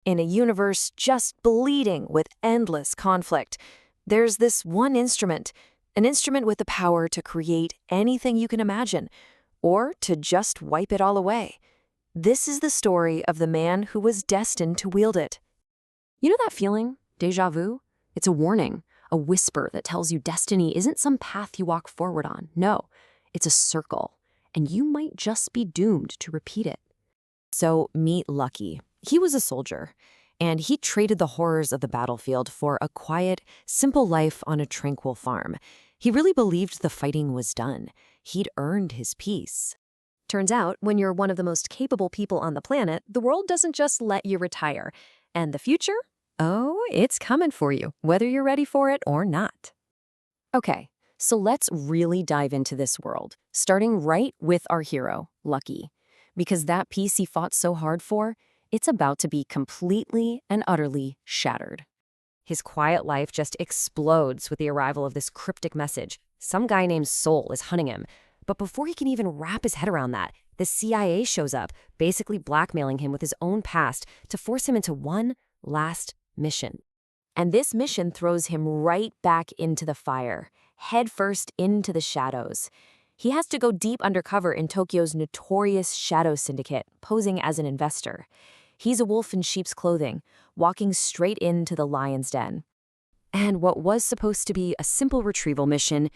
In a universe just bleeding with endless conflict, there's this one instrument, an instrument with the power to create anything you can imagine, or to just wipe it all away. This is the story of the man who was destined to wield it. You know that feeling? Déjà vu? It's a warning, a whisper that tells you destiny isn't some path you walk forward on. No, it's a circle, and you might just be doomed to repeat it. So meet Lucky. He was a soldier, and he traded the horrors of the battlefield for a quiet, simple life on a tranquil farm. He really believed the fighting was done. He'd earned his peace. Turns out, when you're one of the most capable people on the planet, the world doesn't just let you retire. And the future? Oh, it's coming for you, whether you're ready for it or not. Okay, so let's really dive into this world, starting right with our hero, Lucky. Because that peace he fought so hard for, it's about to be completely and utterly shattered. His quiet life just explodes with the arrival of this cryptic message. Some guy named Sol is hunting him. But before he can even wrap his head around that, the CIA shows up, basically blackmailing him with his own past to force him into one last mission. And this mission throws him right back into the fire, headfirst into the shadows. He has to go deep undercover in Tokyo's notorious shadow syndicate, posing as an investor. He's a wolf in sheep's clothing, walking straight into the lion's den. And what was supposed to be a simple retrieval mission,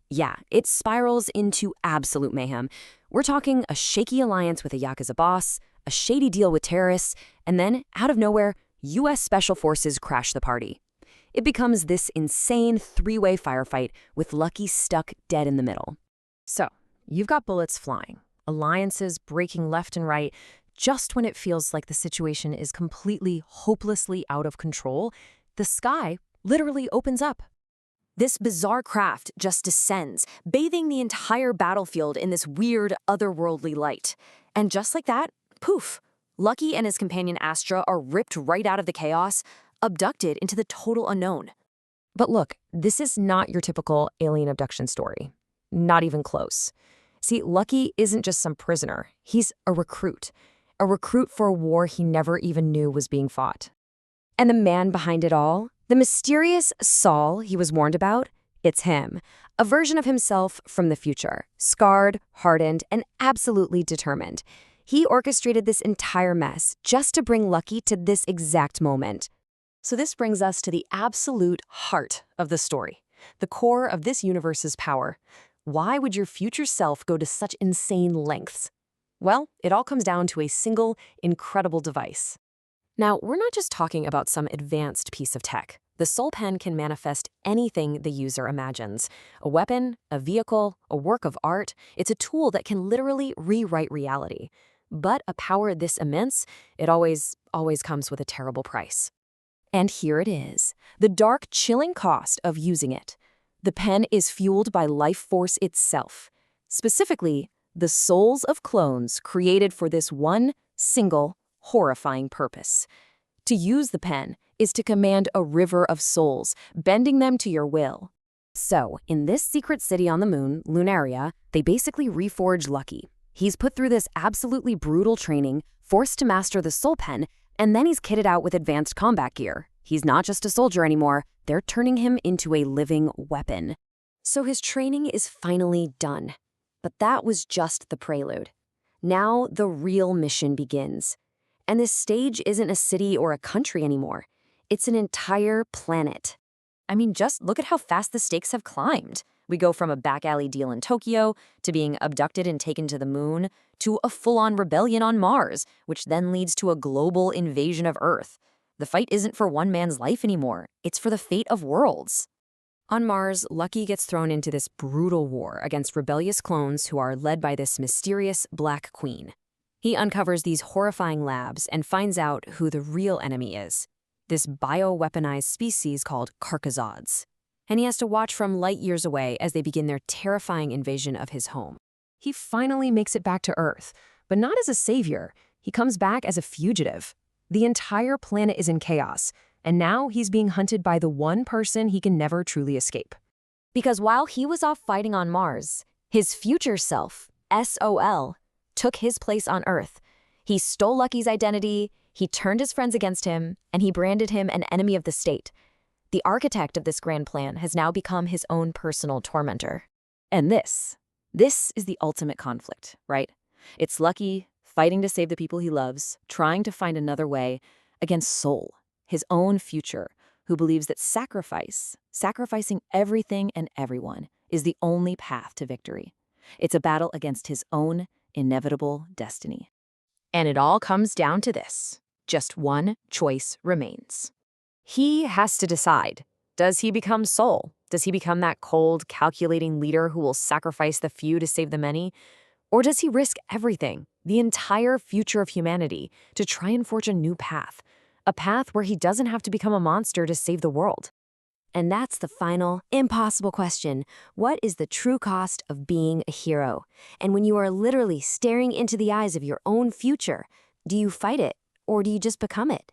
yeah, it spirals into absolute mayhem. We're talking a shaky alliance with a Yakuza boss, a shady deal with terrorists, and then, out of nowhere, U.S. Special Forces crash the party. It becomes this insane three-way firefight with Lucky stuck dead in the middle. So, you've got bullets flying, alliances breaking left and right. Just when it feels like the situation is completely, hopelessly out of control, the sky literally opens up. This bizarre craft just descends, bathing the entire battlefield in this weird, otherworldly light. And just like that, poof, Lucky and his companion Astra are ripped right out of the chaos, abducted into the total unknown. But look, this is not your typical alien abduction story. Not even close. See, Lucky isn't just some prisoner. He's a recruit for a war he never even knew was being fought. And the man behind it all, the mysterious Sol he was warned about, it's him, a version of himself from the future, scarred, hardened, and absolutely determined. He orchestrated this entire mess just to bring Lucky to this exact moment. So this brings us to the absolute heart of the story, the core of this universe's power. Why would your future self go to such insane lengths? Well, it all comes down to a single, incredible device. Now, we're not just talking about some advanced piece of tech. The SolPen can manifest anything the user imagines. A weapon, a vehicle, a work of art. It's a tool that can literally rewrite reality. But a power this immense, it always comes with a terrible price. And here it is, the dark, chilling cost of using it. The pen is fueled by life force itself. Specifically, the souls of clones created for this one single, horrifying purpose. To use the pen is to command a river of souls, bending them to your will. So, in this secret city on the moon, Lunaria, they basically reforge Lucky. He's put through this absolutely brutal training, forced to master the SolPen, and then he's kitted out with advanced combat gear. He's not just a soldier anymore, they're turning him into a living weapon. So his training is finally done. But that was just the prelude. Now the real mission begins. And this stage isn't a city or a country anymore. It's an entire planet. I mean, just look at how fast the stakes have climbed. We go from a back alley deal in Tokyo, to being abducted and taken to the moon, to a full-on rebellion on Mars, which then leads to a global invasion of Earth. The fight isn't for one man's life anymore. It's for the fate of worlds. On Mars, Lucky gets thrown into this brutal war against rebellious clones who are led by this mysterious Black Queen. He uncovers these horrifying labs and finds out who the real enemy is, this bioweaponized species called Carcazods. And he has to watch from light years away as they begin their terrifying invasion of his home. He finally makes it back to Earth, but not as a savior. He comes back as a fugitive. The entire planet is in chaos, and now he's being hunted by the one person he can never truly escape. Because while he was off fighting on Mars, his future self, SOL, took his place on Earth. He stole Lucky's identity, He turned his friends against him, and he branded him an enemy of the state. The architect of this grand plan has now become his own personal tormentor. And this is the ultimate conflict, right? It's Lucky fighting to save the people he loves, trying to find another way, against Sol, his own future, who believes that sacrificing everything and everyone, is the only path to victory. It's a battle against his own inevitable destiny. And it all comes down to this. Just one choice remains. He has to decide. Does he become Sol? Does he become that cold, calculating leader who will sacrifice the few to save the many? Or does he risk everything, the entire future of humanity, to try and forge a new path? A path where he doesn't have to become a monster to save the world. And that's the final, impossible question. What is the true cost of being a hero? And when you are literally staring into the eyes of your own future, do you fight it or do you just become it?